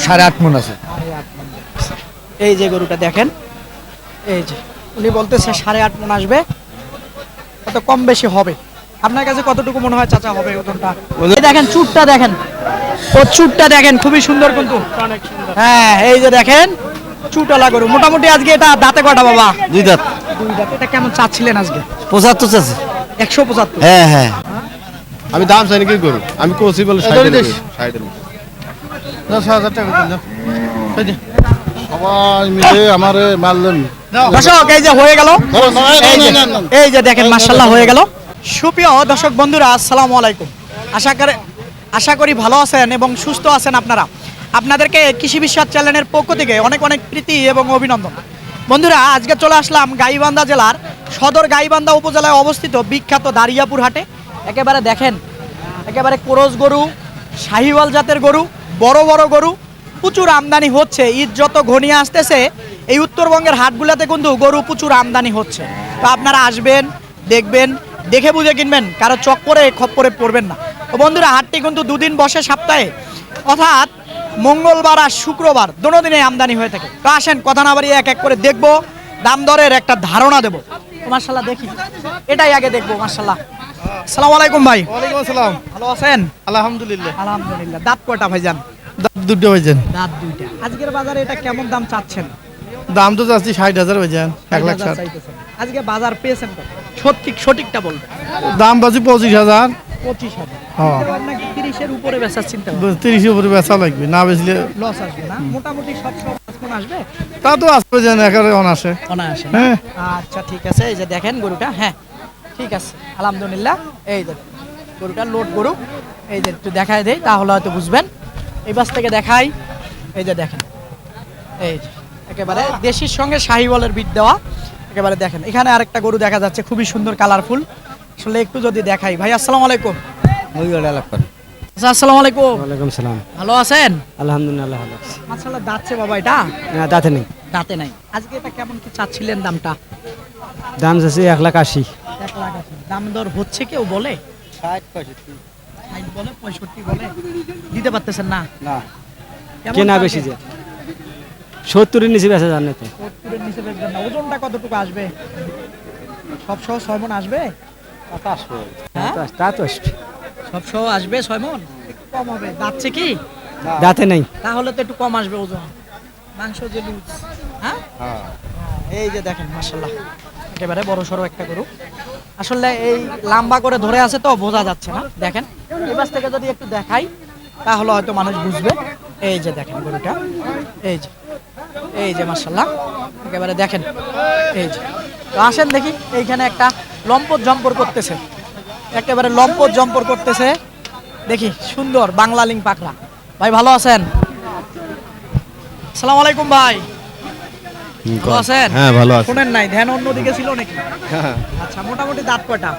8.5 মণ আছে। এই যে গরুটা দেখেন, এই যে উনি বলতেছে 8.5 মণ আসবে, কত কম বেশি হবে। আপনার কাছে কতটুকু মনে হয় চাচা হবে ওজনটা? এই দেখেন চুটটা দেখেন, ও চুটটা দেখেন খুবই সুন্দর কিন্তু। হ্যাঁ এই যে দেখেন চুটওয়ালা গরু। মোটামুটি আজকে এটা দাঁতে কটা বাবা? 2 দাঁত। 2 দাঁত। এটা কেমন চাচ্ছিলেন আজকে? 75 আছে। 175। হ্যাঁ হ্যাঁ। আমি দাম চাইনি কি করু, আমি কোসি বলে 60 টাকা। 10,000 টাকা দিন। সবাই মিলে আমারে মারলেন। দর্শক এই যে হয়ে গেল, এই যে দেখেন মাশাআল্লাহ হয়ে গেল। সুপ্রিয় দর্শক বন্ধুরা আসসালামু আলাইকুম। আশা করি ভালো আছেন এবং সুস্থ আছেন আপনারা। আপনাদেরকে কৃষি বিশ্বাস চ্যানেলের পক্ষ থেকে অনেক অনেক প্রীতি এবং অভিনন্দন। বন্ধুরা আজকে চলে আসলাম গাইবান্ধা জেলার সদর গাইবান্ধা উপজেলায় অবস্থিত বিখ্যাত দারিয়াপুর হাটে। একেবারে দেখেন, একেবারে ক্রস গরু, শাহিওয়াল জাতের গরু, বড় বড় গরু প্রচুর আমদানি হচ্ছে। ঈদ যত ঘনিয়ে আসতেছে এই উত্তরবঙ্গের হাটগুলোতে কিন্তু গরু প্রচুর আমদানি হচ্ছে। তো আপনারা আসবেন, দেখবেন, দেখে বুঝে কিনবেন, কারো চক্করে খপ্পরে পড়বেন না। তো বন্ধুরা হাটটি কিন্তু 2 দিন বসে সপ্তাহে, অর্থাৎ মঙ্গলবার আর শুক্রবার দোনো দিনে আমদানি হয়ে থাকে। তো আসেন কথা না বাড়িয়ে এক এক করে দেখবো, দাম দরের একটা ধারণা দেবো। তো মার্শাল্লাহ দেখি, এটাই আগে দেখবো। মার্শাল্লাহ, আসসালামু আলাইকুম ভাই। ওয়ালাইকুম আসসালাম। ভালো আছেন? আলহামদুলিল্লাহ। আলহামদুলিল্লাহ। দাঁত কয়টা ভাইজান? দাঁত 2টা ভাইজান। দাঁত 2টা। আজকের বাজারে এটা কেমন দাম চাচ্ছেন? দাম তো যাচ্ছি 60,000 ভাইজান। 1,60,000 চাইতেছেন। আজকে বাজার পেয়েছেন কত? সঠিকটা বলবেন। দাম বাজি 25,000। 25,000। হ্যাঁ। আপনাকে 30-এর উপরে বেচার চিন্তা 30 এর উপরে বেচা লাগবে, না বেচলে লস আসবে না? মোটামুটি সব কোন আসবে? তা তো আসবে যেন একেবারে অনাসে। অনায়াসে। হ্যাঁ। আচ্ছা ঠিক আছে, এই যে দেখেন গরুটা। হ্যাঁ ঠিক আছে আলহামদুলিল্লাহ। এই যে গরুটা লোড গরু, এই যে একটু দেখায় দেই তাহলে হয়তো বুঝবেন। এই পাশ থেকে দেখাই, এই যে দেখেন, এই যে একেবারে দেশির সঙ্গে শাহিওয়ালের বিট দেওয়া। একেবারে দেখেন এখানে আরেকটা গরু দেখা যাচ্ছে খুবই সুন্দর কালারফুল। আসলে একটু যদি দেখাই। ভাই আসসালামু আলাইকুম। আচ্ছা আসসালামু আলাইকুম। ওয়ালাইকুম সালাম। ভালো আছেন? আলহামদুলিল্লাহ ভালো আছি। মাশাআল্লাহ দাঁতছে বাবা এটা? না দাঁতে নেই। দাঁতে নাই। আজকে এটা কেমন কি চাচ্ছিলেন দামটা? দাম যাচ্ছে 1,80,000। 1,80,000। দাম দর হচ্ছে কেউ বলে? 60-65 বলে, 65 বলে, দিতে পারতেছেন না? না কেমন কেনা টার্গেট? বেশি যায় 70-এর নিচে বেচা জানে তো। 70-এর নিচে বেচবেন না। ওজনটা কতটুকু আসবে? সব সহ 6 মণ আসবে? হ্যাঁ? তা তো আসবে। সব সহ আসবে 6 মণ? একটু কম হবে। দাঁতছে কি? দাঁতে নেই। তাহলে তো একটু কম আসবে ওজন। মাংস যে লুজ। হ্যাঁ? এই যে দেখেন মাশাআল্লাহ একেবারে বড় সড়ো একটা গরু। আসলে এই লম্বা করে ধরে আছে তো বোঝা যাচ্ছে না। দেখেন এই পাশ থেকে যদি একটু দেখাই তাহলে হয়তো মানুষ বুঝবে। এই যে দেখেন গরুটা, এই যে মাশাআল্লাহ একেবারে দেখেন। এই যে তো আসেন দেখি, এইখানে একটা লম্পট জম্পর করতেছে, একেবারে লম্পট জম্পর করতেছে। দেখি সুন্দর বাংলা লিং পাকড়া। ভাই ভালো আছেন? আসসালামু আলাইকুম ভাই। ভালো আছেন? হ্যাঁ ভালো আছি। শোনেন নাই, ধ্যান অন্যদিকে ছিল নাকি? আচ্ছা মোটামুটি দাঁত কয়টা?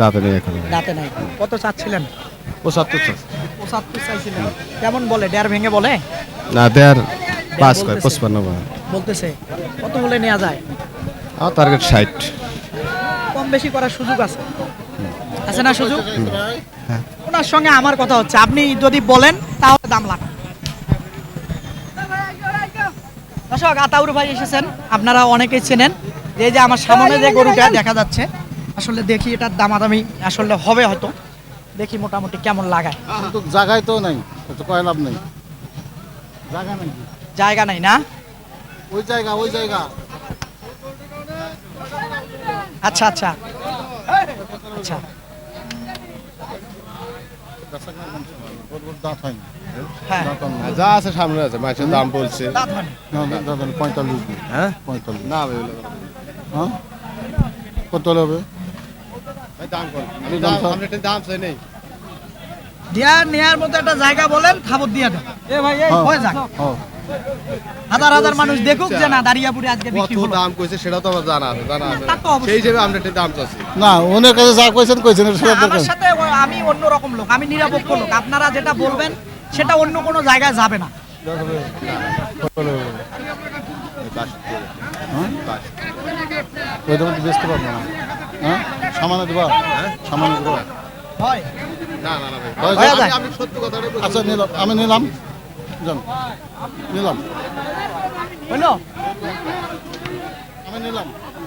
দাঁতে নেই এখন। দাঁতে নাই। কত চাচ্ছিলেন? 75। 75 চাইছিলেন। কেমন বলে? ডের ভেঙে বলে? না দেড় পাস করে বলতেছে। 55 বলতেছে। কত হলে নেওয়া যায়? আমার টার্গেট 60। কম বেশি করার সুযোগ আছে? আছে না সুযোগ? ওনার সঙ্গে আমার কথা হচ্ছে, আপনি যদি বলেন তাহলে দাম লাগান। দর্শক আতাউর ভাই এসেছেন, আপনারা অনেকেই চেনেন। এই যে আমার সামনে যে গরুটা দেখা যাচ্ছে, আসলে দেখি এটার দামাদামি আসলে হবে হয়তো। দেখি মোটামুটি কেমন লাগায়। কিন্তু জায়গায় তো নাই, তো কয় লাভ নেই। জায়গা নাই। জায়গা নাই না? ওই জায়গা। আচ্ছা আচ্ছা আচ্ছা। দাঁত হয়নি। হ্যাঁ যা আছে সামনে আছে, মাছের দাম বলছে। দাঁত হয়নি। 45। হ্যাঁ 45। না হ্যাঁ কত হবে? দাম কর। আমি দাম চাই নেই। নেয়ার মতো একটা জায়গা বলেন, খাবার দিয়ে দেন। এ ভাই এই হয়ে যাক। হাজার হাজার মানুষ দেখুক যে না দাঁড়িয়াপুরে আজকে বিক্রি কত হলো। দাম কইছে সেটা তো আমার জানা আছে। তা তো অবশ্যই। সেই হিসেবে আমরা একটা দাম চাচ্ছি। না ওনার কাছে যা কইছেন সেটা আমার দরকার। সাথে আমি অন্য রকম লোক, আমি নিরপেক্ষ লোক। আপনারা যেটা বলবেন সেটা অন্য কোনো জায়গায় যাবে না। ওইটা মধ্যে বেচতে পারবো না। হ্যাঁ সামান্য দেবা? সামান্য দেবা? হয় না ভাই। হয়ে যায়। আমি সত্য কথাটাই বলছি। আচ্ছা নিলাম, আমি নিলাম। যান নিলাম হইলো আমি নিলাম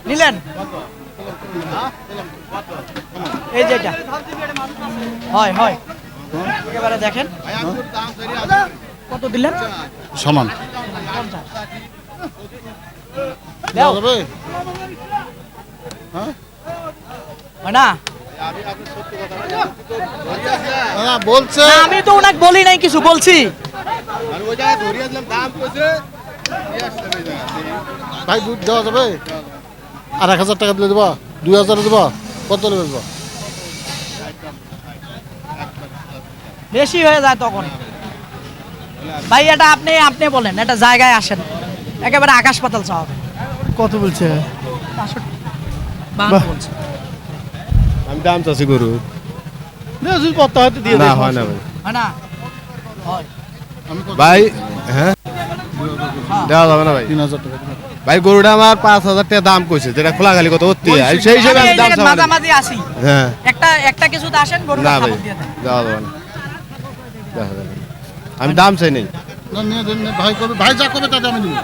নিলেন এই যে এটা হয় হয় একেবারে দেখেন কত দিলেন সমান দাও। দেওয়া যাবে হ্যাঁ হয় না না বলছে না, আমি তো ওনাকে বলি নাই কিছু বলছি ভাই দুধ দেওয়া যাবে আর 1,000 টাকা দিলে দেবা 2,000 দেবা কত নেবে দেবা বেশি হয়ে যায় তখন ভাই এটা আপনি আপনি বলেন এটা জায়গায় আসেন একেবারে আকাশ পাতাল চাওয়া কত বলছে বাহ বাহ। বলছে আমি দাম চাচ্ছি গরু যদি কত হয়তো দিয়ে না দেয় হয় না ভাই হয় না হয় আমি কত ভাই হ্যাঁ দেওয়া যাবে না ভাই 3,000 টাকা দিলাম। ভাই গরুটা আমার 5,000 টাকা দাম কইছে যেটা খোলা খালি কত অতি সেই হিসেবে আমি আমি এই দাম জায়গায় চাবো না। মাঝামাঝি আসি হ্যাঁ একটা কিছুতে আসেন গরুটা না ভাই খাবার দিয়ে দেন দেওয়া যাবে না দেওয়া যাবে না। আমি দাম চাই নাই না নিয়ে দেন না, ভাই কবে ভাই যা কবে তাতে আমি দিব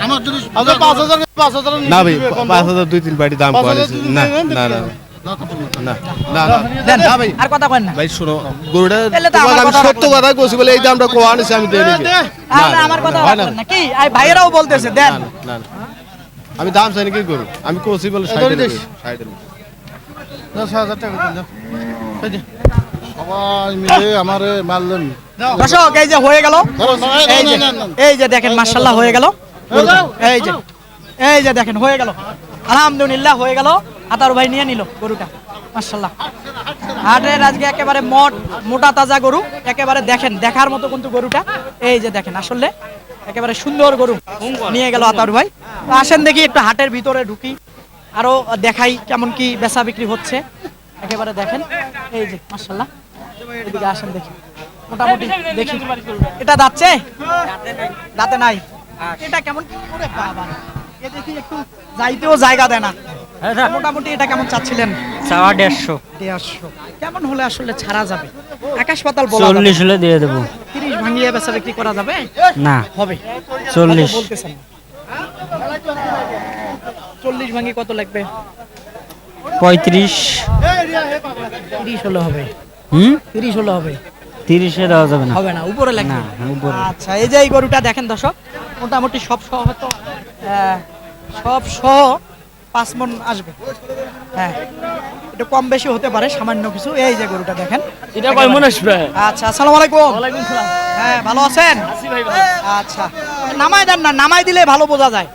আমার যদি আচ্ছা 5,000 5,000 না ভাই 5,000 2-3 বাড়ি দাম 5,000 করেছে না না না না তো বলবো না। না না না দেন না ভাই আর কথা কইন না ভাই শোনো গরুটা তাহলে তো আমার তোমাকে আমি কথা সত্য রাখলাম। কথা কইছি বলে এই দামটা কোয়া আনিছি আমি দিয়ে দিই তাহলে আমার কথা হয় না রাখবেন না কি আই ভাইয়েরাও বলতেছে দেন না, না, না। আমি দাম চাই না কি গরু আমি কইছি বলে 60 দিস। 60 10,000 টাকা দিন দাও এই যে সবাই মিলে আমারে মারলেন দর্শক এই যে হয়ে গেল ধরো, না, না, এই যে না, না, না। এই যে দেখেন মাশাআল্লাহ হয়ে গেল এই যে দেখেন হয়ে গেল আলহামদুলিল্লাহ হয়ে গেল আতার ভাই নিয়ে নিল গরুটা মাশাআল্লাহ হাটের আজকে একেবারে মোটা তাজা গরু একেবারে দেখেন দেখার মতো কিন্তু গরুটা এই যে দেখেন আসলে একেবারে সুন্দর গরু নিয়ে গেল আতার ভাই তো আসেন দেখি একটু হাটের ভিতরে ঢুকি আরো দেখাই কেমন কি বেচা বিক্রি হচ্ছে একেবারে দেখেন এই যে মাশাআল্লাহ এদিকে আসেন দেখি মোটামুটি দেখি এটা যাচ্ছে দাঁতে নাই এটা কেমন ওরে বাবা এ দেখি একটু যাইতেও জায়গা দেয় না মোটামুটি এটা কেমন চাচ্ছিলেন 150 কেমন হলে আসলে ছাড়া যাবে আকাশ পাতাল বলা যাবে 40 হলে দিয়ে দেবো 30 ভাঙিয়ে বেচা বিক্রি করা যাবে না হবে 40 কত বলতেছেন 40 ভাঙি কত লাগবে 35 30 হলে হবে হুম 30 হলে হবে 30 এ দেওয়া যাবে না হবে না উপরে লাগবে না, উপরে। আচ্ছা এই যে এই গরুটা দেখেন দর্শক মোটামুটি সব সহ হয়তো সব সহ 5 মণ আসবে হ্যাঁ একটু কম বেশি হতে পারে সামান্য কিছু এই যে গরুটা দেখেন এটা কয় মণ আসবে আচ্ছা আসসালামু আলাইকুম ওয়ালাইকুম সালাম হ্যাঁ ভালো আছেন আছি ভাই ভালো আচ্ছা নামাই দেন না নামাই দিলে ভালো বোঝা যায়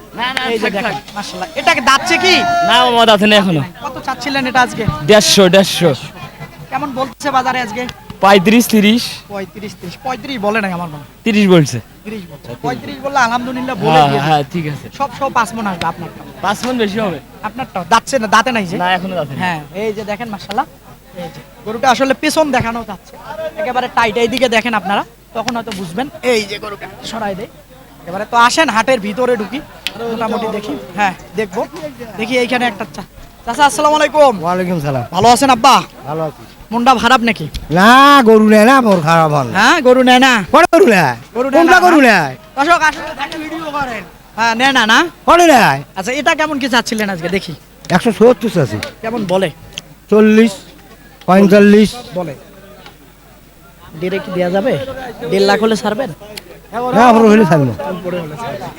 এই যে দেখেন মাশাআল্লাহ এটা কি দাঁতছে কি না মামা দাঁতে নেই এখনো কত চাচ্ছিলেন এটা আজকে 150 কেমন বলছে বাজারে আজকে 35 30 35 বলে নাই আমার মনে হয়। 30 বলছে 30 বলছে 35 বললে আলহামদুলিল্লাহ বলে হ্যাঁ দিয়ে হ্যাঁ ঠিক আছে সব সব 5 মণ আসবে আপনারটা 5 মণ বেশি হবে আপনারটা দাঁতছে না দাঁতে নাই যে না এখনো দাঁতে নেই হ্যাঁ এই যে দেখেন মাশাআল্লাহ এই যে গরুটা আসলে পেছন দেখানো যাচ্ছে একেবারে টাইট এইদিকে দেখেন আপনারা তখন হয়তো বুঝবেন এই যে গরুটা সরাই দেয় এবারে তো আসেন হাটের ভিতরে ঢুকি মোটামুটি দেখি হ্যাঁ দেখবো দেখি এইখানে একটা চাচা আসসালামু আলাইকুম ওয়ালাইকুম সালাম ভালো আছেন আব্বা ভালো আছি মনটা খারাপ নাকি না গরু নেয় না মোর খারাপ হল হ্যাঁ গরু নেয় না কত গরু নেয় গরু নেয় কোনটা না, গরু না? নেয় দর্শক আসলে দেখেন ভিডিও করেন হ্যাঁ নেয় না না কত নেয় আচ্ছা এটা কেমন কি চাচ্ছিলেন আজকে দেখি 170 আছে কেমন বলে 40 45 বলে দেড়ে কি দেওয়া যাবে 1.5 লাখ হলে ছাড়বেন না বড় হলে থাকবো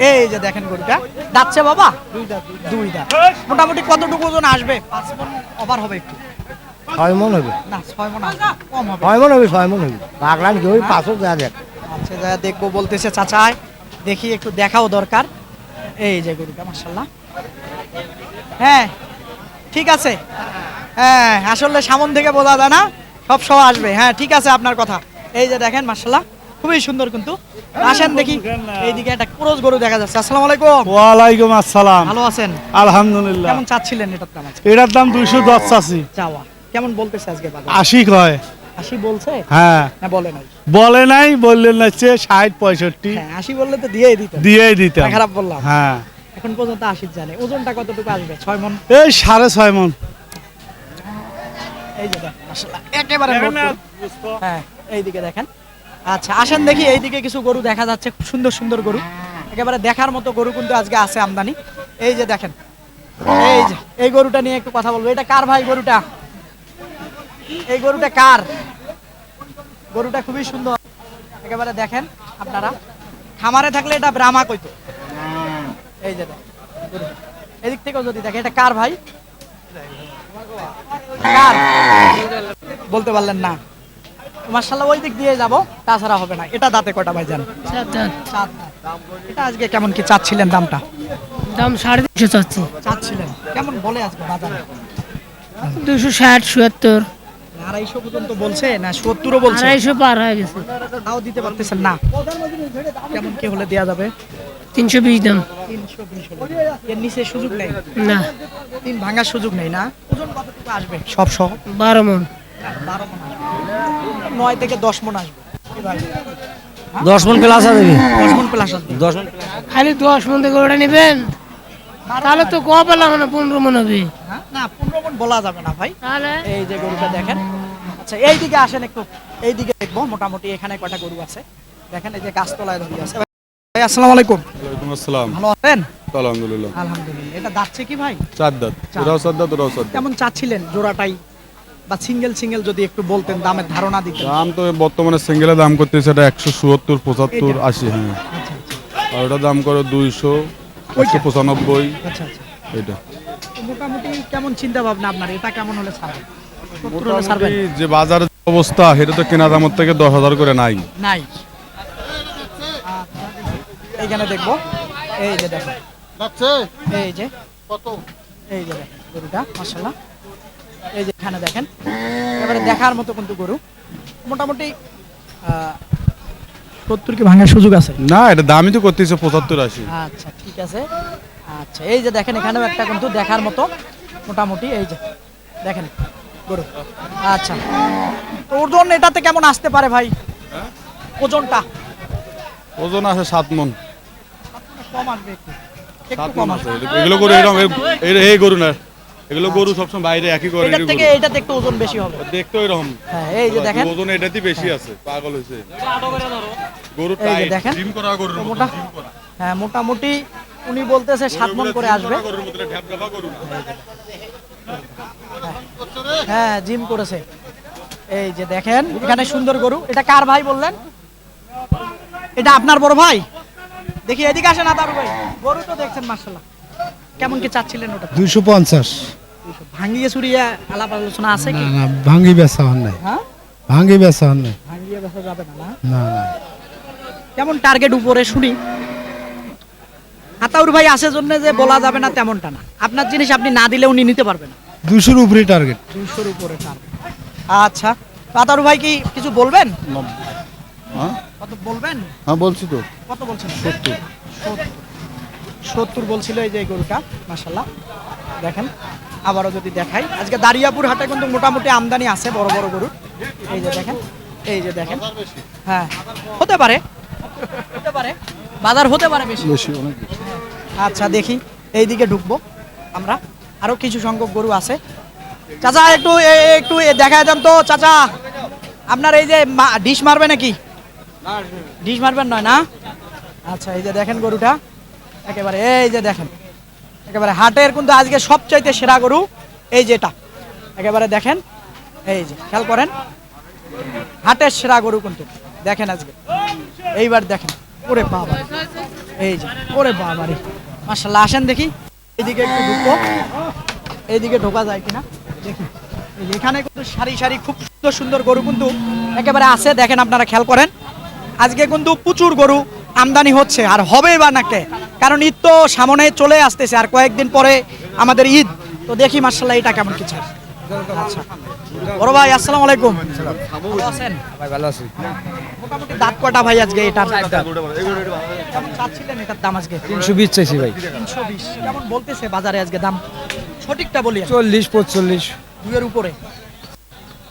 এই যে দেখেন গরুটা যাচ্ছে বাবা দুই দাঁত মোটামুটি কতটুকু ওজন আসবে 5 মণ ওভার হবে একটু 6 মন হবে না 6 মণ আসবে কম হবে 6 মন হবে 6 মন হবে পাগলান কি ওই 500 দেয়া দেখ আচ্ছা যা দেখবো বলতেছে চাচাই দেখি একটু দেখাও দরকার এই যে গরুটা মাশাআল্লাহ হ্যাঁ ঠিক আছে হ্যাঁ আসলে সামন থেকে বোঝা যায় না সব সহ আসবে হ্যাঁ ঠিক আছে আপনার কথা এই যে দেখেন মাশাআল্লাহ খুবই সুন্দর কিন্তু আসেন দেখি এইদিকে একটা ক্রস গরু দেখা যাচ্ছে আসসালামু আলাইকুম ওয়ালাইকুম আসসালাম ভালো আছেন আলহামদুলিল্লাহ কেমন চাচ্ছিলেন এটার দাম আজকে এটার দাম 210 চাচ্ছি চাওয়া কেমন বলতেছে আজকে বাজার 80 কয় 80 বলছে হ্যাঁ না বলে নাই বলে নাই বললেন না 60 65 হ্যাঁ 80 বললে তো দিয়েই দিতেন দিয়েই দিতাম খারাপ বললাম হ্যাঁ এখন পর্যন্ত 80 জানে ওজনটা কতটুকু আসবে 6 মণ এই 6.5 মন এই যে দেখেন মাশাআল্লাহ একেবারে ভরপুর। হ্যাঁ এইদিকে দেখেন আচ্ছা আসেন দেখি এইদিকে কিছু গরু দেখা যাচ্ছে, খুব সুন্দর সুন্দর গরু, একেবারে দেখার মতো গরু কিন্তু আজকে আছে আমদানি। এই যে দেখেন, এই যে এই গরুটা নিয়ে একটু কথা বলবো। এটা কার ভাই গরুটা? এই গরুটা কার? গরুটা খুবই সুন্দর, একেবারে দেখেন আপনারা, খামারে থাকলে এটা ব্রাহ্মা কইতো। এই যে দেখেন গরু। এদিক থেকেও যদি দেখে, এটা কার ভাই? কার বলতে পারলেন না? মাশাআল্লাহ, ওই দিক দিয়ে যাব, তাছাড়া হবে না। এটা দাঁতে কয়টা ভাই জান? চার দাঁত। এটা আজকে কেমন কি চাচ্ছিলেন দামটা? দাম 350 চাচ্ছি। চাচ্ছিলেন কেমন বলে আজকে বাজারে? 260 77 250 পর্যন্ত বলছে না 70ও বলছে? 250 পার হয়ে গেছে। তাও দিতে পারতেছেন না? কেমন কি হলে দেয়া যাবে? 320 দাম। 320 হলে। এর নিচে সুযোগ নেই? না, 3 ভাঙার সুযোগ নেই না? ওজন কতটুকু আসবে সব সহ? 12 মন। 12 মণ আসবে। 9 থেকে 10 মণ আসবে। এবার 10 মন প্লাস আছে 10 মণ প্লাস আসবে। 10 মন খালি 10 মন থেকে ওটা নেবেন, তাহলে তো কম পেলাম না, 15 মন হবে। হ্যাঁ? না 15 মণ বলা যাবে না ভাই। তাহলে এই যে গরুটা দেখেন। আচ্ছা এইদিকে আসেন একটু, এইদিকে দেখবো মোটামুটি এখানে কয়টা গরু আছে দেখেন। এই যে গাছতলায় ধরে আছে। ভাই আসসালামু আলাইকুম। ওয়ালাইকুম আসসালাম। ভালো আছেন? আলহামদুলিল্লাহ। আলহামদুলিল্লাহ। এটা দাঁতছে কি ভাই? 4 দাঁত। ওরাও 4 দাঁত, ওরাও 4 দাঁত। কেমন চাচ্ছিলেন জোড়াটাই, বা সিঙ্গেল সিঙ্গেল যদি একটু বলতেন, দামের ধারণা দিতেন। দাম তো বর্তমানে সিঙ্গেলের দাম করতেছে এটা 170, 75, 80। হ্যাঁ, আর ওটা দাম করে 200, 195। আচ্ছা আচ্ছা। এটা তো মোটামুটি কেমন চিন্তা ভাবনা আপনার, এটা কেমন হলে ছাড়বেন? 70 হলে ছাড়বেন? মোটামুটি যে বাজারের অবস্থা সেটা তো কেনা দামের থেকে 10,000 করে নাই। নাই। এইখানে দেখবো, এই যে দেখো, যাচ্ছে এই যে কত? এই যে দেখেন গরুটা মাশাআল্লাহ। এই যে এখানে দেখেন, এবারে দেখার মতো কিন্তু গরু। মোটামুটি 70 কি ভাঙার সুযোগ আছে? না, এটা দামই তো করতেছে 75, 80। আচ্ছা ঠিক আছে। আচ্ছা এই যে দেখেন, এখানেও একটা কিন্তু দেখার মতো মোটামুটি, এই যে দেখেন গরু। আচ্ছা, তো ওজন এটাতে কেমন আসতে পারে ভাই ওজনটা? ওজন আছে 7 মন। কম আসবে একটু, 7 একটু মন কম আছে। আসবে। এগুলো গরু এরকম, এই গরু না, এগুলো গরু সবসময় বাইরে একই করে। এটার থেকে এটাতে একটু ওজন বেশি হবে। দেখতে এরকম। হ্যাঁ এই যে দেখেন, ওজন এটাতেই বেশি আছে। পাগল হইছে গরু। এই যে টাইট দেখেন, জিম করা গরুর মতো। মোটা, হ্যাঁ মোটামুটি উনি বলতেছে 7 মণ করে আসবে। গরুর মতো ঢ্যাপঢাপা গরু না। হ্যাঁ জিম করেছে। এই যে দেখেন এখানে সুন্দর গরু। এটা কার ভাই বললেন? এটা আপনার বড় ভাই? দেখি এদিকে আসেন না দারু ভাই, গরু তো দেখছেন মাশাআল্লাহ। কেমন কি চাচ্ছিলেন ওটা? 250। ভাঙিয়ে চুরিয়ে আলাপ আলোচনা আছে কি? না ভাঙ্গি বেচা হন নাই, হ্যাঁ ভাঙ্গি বেচা হন নাই। ভাঙিয়ে বেচা যাবে না না? না না, কেমন টার্গেট উপরে শুনি? আতাউর ভাই আছে জন্য যে বলা যাবে না তেমনটা না। আপনার জিনিস আপনি না দিলে উনি নিতে পারবেন না। 200-র উপরে টার্গেট। 200-র উপরে টার্গেট। আচ্ছা, আতাউর ভাই কি কিছু বলবেন? হ্যাঁ কত বলবেন? হ্যাঁ বলছি তো। কত বলছেন? 70। 70 বলছিল এই যে এই গরুটা মাশাআল্লাহ। দেখেন আবারও যদি দেখাই, আজকে দারিয়াপুর হাটে কিন্তু মোটামুটি আমদানি আছে বড় বড় গরু। এই যে দেখেন, এই যে দেখেন, হ্যাঁ হতে পারে, হতে পারে বাজার হতে পারে বেশি। বেশি, অনেক বেশি। আচ্ছা দেখি এইদিকে ঢুকবো আমরা, আরো কিছু সংখ্যক গরু আছে। চাচা একটু একটু দেখায় দেন তো চাচা, আপনার এই যে ডিশ মারবে নাকি? ডিশ মারবেন নয় না? আচ্ছা এই যে দেখেন গরুটা একেবারে, এই যে দেখেন একেবারে হাটের কিন্তু আজকে সবচাইতে সেরা গরু এই যেটা, একেবারে দেখেন, এই যে খেয়াল করেন, হাটের সেরা গরু কিন্তু দেখেন আজকে। এইবার দেখেন, ওরে বাবা, এই যে ওরে বাবা রে মাশাআল্লাহ। আসেন দেখি এইদিকে একটু ঢুকবো, এইদিকে ঢোকা যায় কিনা দেখি। এই যে এখানে কিন্তু সারি সারি খুব সুন্দর সুন্দর গরু কিন্তু একেবারে আছে, দেখেন আপনারা খেয়াল করেন। আজকে কিন্তু প্রচুর গরু আমদানি হচ্ছে, আর হবেই বা নাকে, কারণ ঈদ তো সামনে চলে আসতেছে, আর কয়েকদিন পরে আমাদের ঈদ। তো দেখি মাশাআল্লাহ এটা কেমন কিছু। আচ্ছা বড় ভাই আসসালামু আলাইকুম। ভালো আছেন ভাই ভালো আছি। মোটামুটি দাঁত কটা ভাই আজকে এটার? কেমন চাচ্ছিলেন এটার দাম আজকে? 320 চাইছি ভাই। 320 কেমন বলতেছে বাজারে আজকে দাম? সঠিকটা বলি। 40-45 দুয়ের উপরে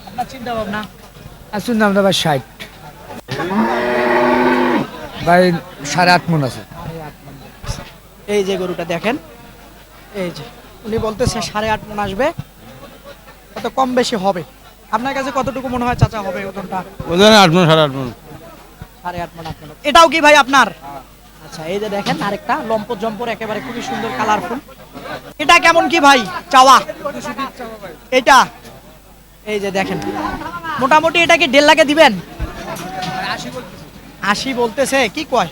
আপনার চিন্তা ভাবনা? আসুন নাম ভাই 60 ভাই 8.5 মন আছে। এই যে গরুটা দেখেন, এই যে উনি বলতেছে 8.5 মণ আসবে, কত কম বেশি হবে। আপনার কাছে কতটুকু মনে হয় চাচা হবে ওজনটা? ওজন 8 মন, 8.5 মন। 8.5 মণ 8 মণ। এটাও কি ভাই আপনার? আচ্ছা এই যে দেখেন আরেকটা লম্পট জম্পর একেবারে খুবই সুন্দর কালারফুল। এটা কেমন কি ভাই চাওয়া? এটা এই যে দেখেন মোটামুটি এটা কি 1.5 লাখে দিবেন? 80 বলতেছে, কি কয়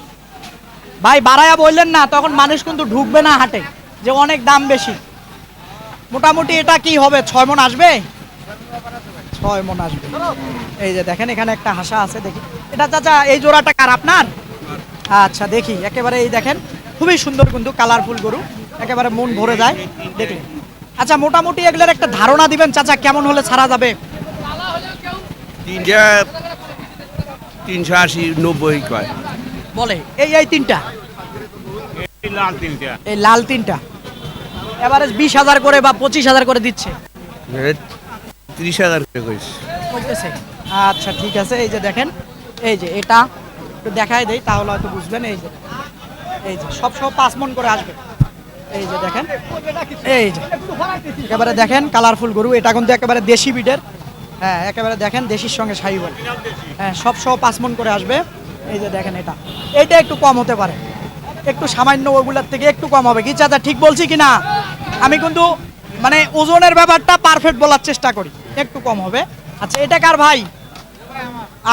ভাই? বাড়ায়া বললেন না, তখন মানুষ কিন্তু ঢুকবে না হাটে, যে অনেক দাম বেশি। মোটামুটি এটা কি হবে, 6 মণ আসবে? 6 মণ আসবে। এই যে দেখেন এখানে একটা হাসা আছে, দেখি এটা চাচা এই জোড়াটা কার, আপনার? আচ্ছা দেখি একেবারে এই দেখেন খুবই সুন্দর কিন্তু কালারফুল গরু, একেবারে মন ভরে যায় দেখলে। আচ্ছা মোটামুটি এগুলোর একটা ধারণা দিবেন চাচা, কেমন হলে ছাড়া যাবে? 380 90 কয়। বলে এই তিনটা, এই লাল তিনটা এভারেজ 20,000 করে বা 25,000 করে দিচ্ছে 30,000 করে কইছে। বলতেছে। আচ্ছা ঠিক আছে, এই যে দেখেন এই যে এটা একটু দেখাই দেই তাহলে হয়তো বুঝবেন। এই যে সব 5 মণ করে আসবে। এই যে দেখেন এই যে একেবারে দেখেন কালারফুল গরু, এটা কিন্তু একেবারে দেশি বিটের। হ্যাঁ একেবারে দেখেন দেশির সঙ্গে সাইওয়াল। হ্যাঁ সব 5 মণ করে আসবে। এই যে দেখেন এটা একটু কম হতে পারে, একটু সামান্য ওগুলার থেকে একটু কম হবে। কি চাচা ঠিক বলছি কি না? আমি কিন্তু মানে ওজনের ব্যাপারটা পারফেক্ট বলার চেষ্টা করি, একটু কম হবে। আচ্ছা এটা কার ভাই?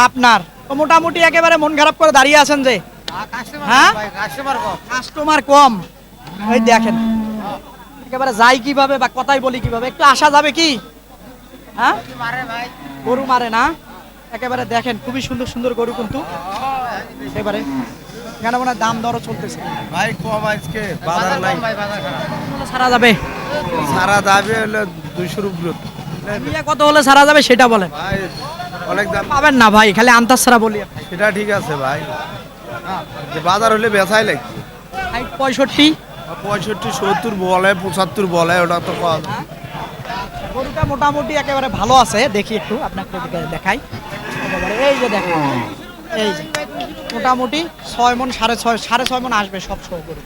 আপনার। তো মোটামুটি একেবারে মন খারাপ করে দাঁড়িয়ে আছেন যে, হ্যাঁ কাস্টমার কম। এই দেখেন একেবারে যাই কিভাবে বা কথাই বলি কিভাবে, একটু আসা যাবে কি? হ্যাঁ গরু মারে না, একেবারে দেখেন খুবই সুন্দর সুন্দর গরু কিন্তু এবারে কেন মনে হয় দাম দরও চলতেছে ভাই কম আজকে বাজার নাই, ছাড়া যাবে? সারা দাবি হলো 200 উপরে। কত হলে ছাড়া যাবে সেটা বলেন। ভাই অনেক দাম পাবেন না ভাই, খালি আন্তাজ ছাড়া বলি। সেটা ঠিক আছে ভাই, যে বাজার হলে বেচাই লাগবে। 65 65 70 বলে 75 বলে, ওটা তো কম। গরুটা মোটামুটি একেবারে ভালো আছে, দেখি একটু আপনাকে দেখাই। একেবারে এই যে দেখেন এই যে মোটামুটি 6 মণ 6.5 মণ আসবে সব সহ গরু।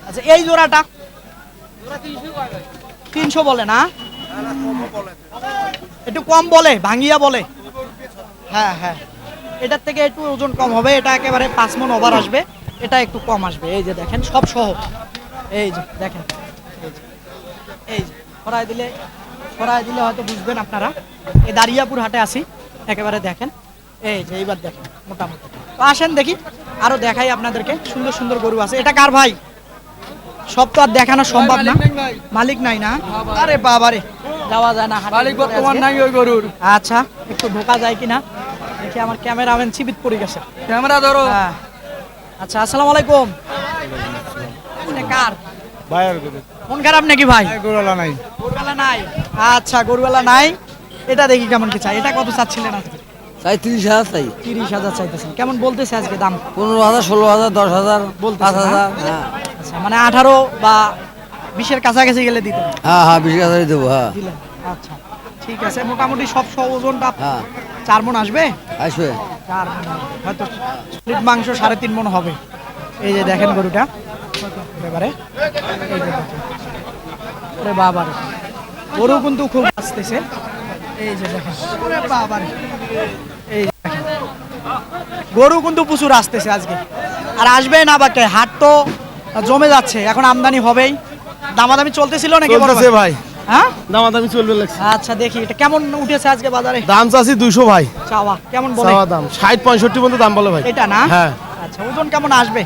আচ্ছা এই জোড়াটা 300 বলে না? একটু কম বলে, ভাঙিয়া বলে। হ্যাঁ হ্যাঁ এটার থেকে একটু ওজন কম হবে, এটা একেবারে 5 মণ ওভার আসবে, এটা একটু কম আসবে। এই যে দেখেন সব সহ, এই যে দেখেন এই যে ছড়াই দিলে হয়তো বুঝবেন আপনারা। এই দারিয়াপুর হাটে আসি, একেবারে দেখেন এই যে এইবার দেখেন মোটামুটি। তো আসেন দেখি আরো দেখাই আপনাদেরকে, সুন্দর সুন্দর গরু আছে। এটা কার ভাই? সব তো আর দেখানো সম্ভব না, মালিক নাই না? আরে বাবারে যাওয়া যায় না, মালিক বর্তমান নাই ওই গরুর। আচ্ছা একটু ঢোকা যায় কিনা দেখি, আমার ক্যামেরাম্যান চিবিত পড়ে গেছে, ক্যামেরা ধরো। আচ্ছা আসসালামু আলাইকুম। কার ভাইয়ের মন খারাপ নাকি ভাই? গরুলা নাই, গরুওয়ালা নাই। আচ্ছা গরুওয়ালা নাই, এটা দেখি কেমন কি চাই। এটা কত চাচ্ছিলেন আজকে? চাই 30,000 চাই। 30,000 চাইতেছেন, কেমন বলতেছে আজকে দাম? 15,000 16,000 10,000 বলতেছে না? 5,000। হ্যাঁ আচ্ছা মানে 18 বা 20-এর কাছাকাছি গেলে দিতেন? হ্যাঁ 20,000 দেবো। হ্যাঁ দিলেন। আচ্ছা ঠিক আছে, মোটামুটি সব সহ ওজনটা হ্যাঁ 4 মণ আসবে। আসবে। 4 মণ হয়তো, স্প্লিট মাংস 3.5 মণ হবে। এই যে দেখেন গরুটা এবারে এই যে দেখেন। ওরে বাবারে গরু কিন্তু খুব আসতেছে। এই যে দেখেন ওরে বাবারে, এই যে দেখেন গরু কিন্তু প্রচুর আসতেছে আজকে, আর আসবে না বাকে। হাট তো জমে যাচ্ছে, এখন আমদানি হবেই। দামাদামি চলতেছিল নাকি? চলতেছে ভাই, হ্যাঁ দামাদামি চলবে লাগছে। আচ্ছা দেখি এটা কেমন উঠেছে আজকে বাজারে? দাম চাচ্ছি 200 ভাই। চাওয়া কেমন বলে? চাওয়া দাম 60 65 পর্যন্ত দাম বলে ভাই। এটা না? হ্যাঁ। আচ্ছা ওজন কেমন আসবে?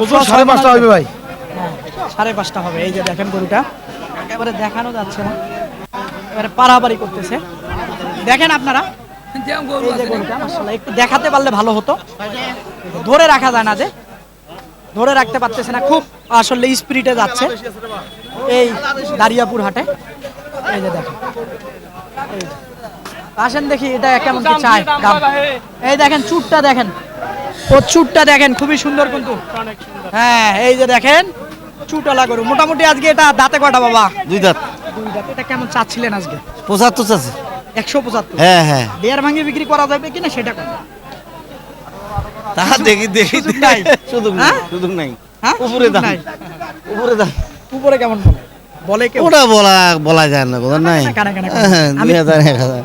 ওজন 5.5 হবে ভাই। 5.5 হবে। এই যে দেখেন গরুটা একেবারে দেখানো যাচ্ছে না, এবারে পারাপারি করতেছে। দেখেন আপনারা এই যে গরুটা মাশাআল্লাহ, একটু দেখাতে পারলে ভালো হতো, ধরে রাখা যায় না, যে ধরে রাখতে পারতেছে না, খুব আসলে স্পিরিটে যাচ্ছে এই দারিয়াপুর হাটে। এই যে দেখেন এই যে। আসেন দেখি এটা কেমন কি চাই দাম। এই দেখেন চুটটা দেখেন, ও চুটটা দেখেন খুবই সুন্দর কিন্তু। হ্যাঁ এই যে দেখেন চুটওয়ালা গরু। মোটামুটি আজকে এটা দাঁতে কয়টা বাবা? 2 দাঁত। 2 দাঁত। এটা কেমন চাচ্ছিলেন আজকে? 75 চাচ্ছে। 175। হ্যাঁ হ্যাঁ দেড় ভাঙে বিক্রি করা যাবে কিনা সেটা কত? তা দেখি সুযোগ নাই। সুযোগ হ্যাঁ? নাই, সুযোগ নাই। হ্যাঁ উপরে সুযোগ দাম। নাই। উপরে দাম। উপরে কেমন বলে? বলে কেউ? ওটা বলা যায় না, কথা নাই। কানা কানা হ্যাঁ, আমি 2000 1000।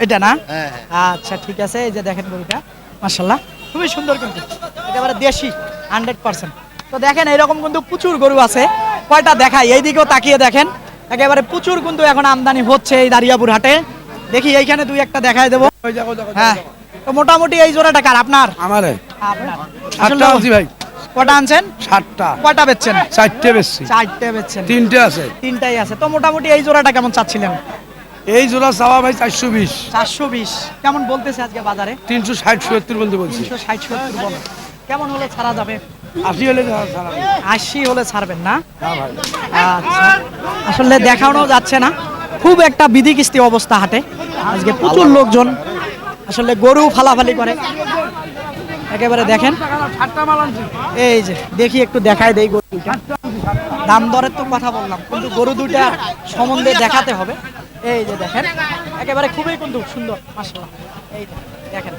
এটা না? হ্যাঁ আচ্ছা ঠিক আছে, এই যে দেখেন গরুটা মাশাআল্লাহ খুবই সুন্দর কিন্তু একেবারে দেশি 100%। তো দেখেন এরকম কিন্তু প্রচুর গরু আছে, কয়টা দেখাই এইদিকেও তাকিয়ে দেখেন, একেবারে প্রচুর কিন্তু এখন আমদানি হচ্ছে এই দারিয়াপুর হাটে। দেখি এইখানে দুই একটা দেখাই দেবো। হ্যাঁ, তো মোটামুটি এই জোড়াটা কার? আপনার? আমারে আপনার। সাতটা আনছি ভাই, কটা আনছেন? 7টা। কয়টা বেচছেন? 4টে বেশি, 4টে বেচছেন, 3টে আছে। 3টাই আছে। তো মোটামুটি এই জোড়াটা কেমন চাচ্ছিলেন? এই জোড়া চাওয়া ভাই 420, 420 কেমন বলতেছে আজকে বাজারে? 360-70 বলতে বলছি। 360-70 বলো, কেমন হলে ছাড়া যাবে? 80 হলে ছাড়া হবে। 80 হলে ছাড়বেন না? না ভাই, আচ্ছা, আসলে দেখানো যাচ্ছে না, খুব একটা বিধিকিস্তি অবস্থা হাটে আজকে, প্রচুর লোকজন আসলে গরু ফালাফালি করে একেবারে। দেখেন এই যে, দেখি একটু দেখায় দেই গরু দুইটা, দাম দরের তো কথা বললাম কিন্তু গরু দুইটা সম্বন্ধে দেখাতে হবে। এই যে দেখেন একেবারে খুবই কিন্তু সুন্দর মাশাআল্লাহ। এই যে দেখেন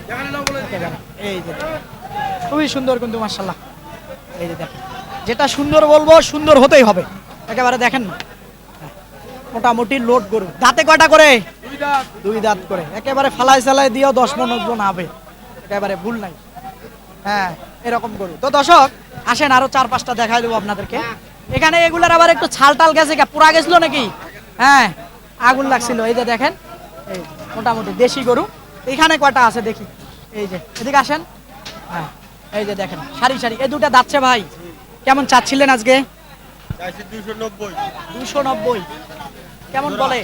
একেবারে, এই যে খুবই সুন্দর কিন্তু মাশাআল্লাহ। এই যে দেখেন, যেটা সুন্দর বলবো সুন্দর হতেই হবে একেবারে। দেখেন না, মোটামুটি লোড গরু, দাঁতে কয়টা করে? 2 দাঁত করে, একেবারে ফালাই সালাই দিয়েও 10 মণ ওজন হবে, একেবারে ভুল নাই। হ্যাঁ, এরকম গরু। তো দর্শক আসেন আরো 4-5টা দেখাই দেবো আপনাদেরকে। এখানে এগুলার আবার একটু ছাল টাল গেছে, পুরা গেছিল নাকি? হ্যাঁ, আগুন লাগছিল। এই যে দেখেন, এই মোটামুটি দেশি গরু। এখানে কয়টা আছে দেখি, এই যে এদিকে আসেন। হ্যাঁ, এই যে দেখেন সারি সারি, এই দুটা দাচ্ছে ভাই। কেমন চাচ্ছিলেন আজকে? 290। কেমন বলে?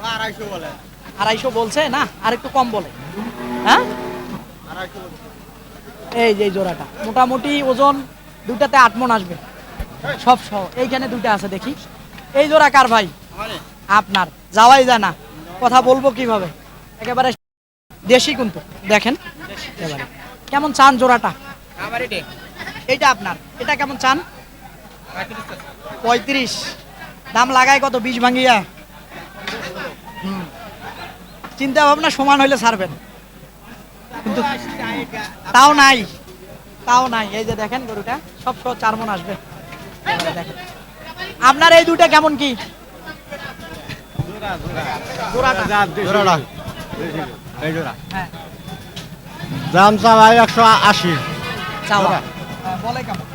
250 বলছে না, আর একটু কম বলে। হ্যাঁ, এই যে জোড়াটা মোটামুটি ওজন দুটাতে 8 মণ আসবে সব সহ। এইখানে দুইটা আছে দেখি। এই জোড়া কার ভাই? আপনার। যাওয়াই যায় না, কথা বলবো কিভাবে, একেবারে দেশি কিন্তু। দেখেন এবারে কেমন চান জোড়াটা? এইটা আপনার, এটা কেমন চান? 35। দাম লাগায় কত? 20 ভাঙিয়া। চিন্তা ভাবনা সমান হইলে ছাড়বেন, কিন্তু তাও নাই, তাও নাই। এই যে দেখেন গরুটা সব সহ 4 মণ আসবে। দেখেন আপনার এই দুইটা কেমন কি? হ্যাঁ, দাম চা ভাই 180, চাওয়া বলে কেমন?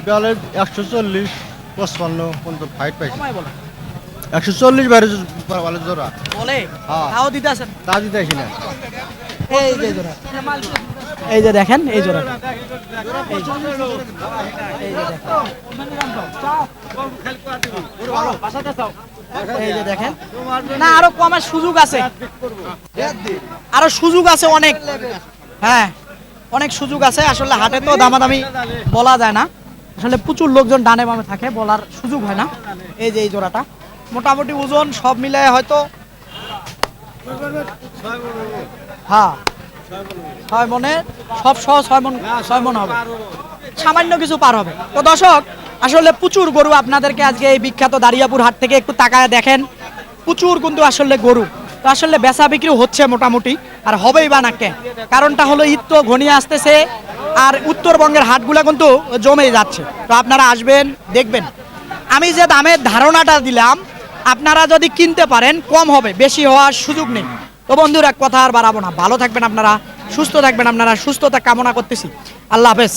বলে 140, 55 পর্যন্ত ফাইট পাইছে। সময় বলে 140 বাইরে বলে জোড়া, বলে, হ্যাঁ। তাও দিতে আছেন। তা দিতে আসি না। এই যে জোড়া, এই যে দেখেন এই জোড়া, এই যে, এই যে দেখেন, এই যে দেখেন না, আরো কমার সুযোগ আছে, আরো সুযোগ আছে অনেক। হ্যাঁ, অনেক সুযোগ আছে। আসলে হাটে তো দামাদামি বলা যায় না, আসলে প্রচুর লোকজন ডানে বামে থাকে, বলার সুযোগ হয় না। এই যে এই জোড়াটা মোটামুটি ওজন সব মিলায় হয়তো, হ্যাঁ 6 মণে, সব সহ 6 মণ হবে, সামান্য কিছু পার হবে। তো দর্শক আসলে প্রচুর গরু আপনাদেরকে আজকে এই বিখ্যাত দারিয়াপুর হাট থেকে একটু তাকায় দেখেন, প্রচুর কিন্তু আসলে গরু। তো আসলে বেচা বিক্রি হচ্ছে মোটামুটি, আর হবেই বা না কে, কারণটা হলো ঈদ তো ঘনিয়ে আসতেছে, আর উত্তরবঙ্গের হাটগুলো কিন্তু জমে যাচ্ছে। তো আপনারা আসবেন, দেখবেন। আমি যে দামের ধারণাটা দিলাম, আপনারা যদি কিনতে পারেন কম হবে, বেশি হওয়ার সুযোগ নেই। তো বন্ধুরা কথা আর বাড়াবো না, ভালো থাকবেন আপনারা, সুস্থ থাকবেন আপনারা, সুস্থতা কামনা করতেছি। আল্লাহ হাফেজ।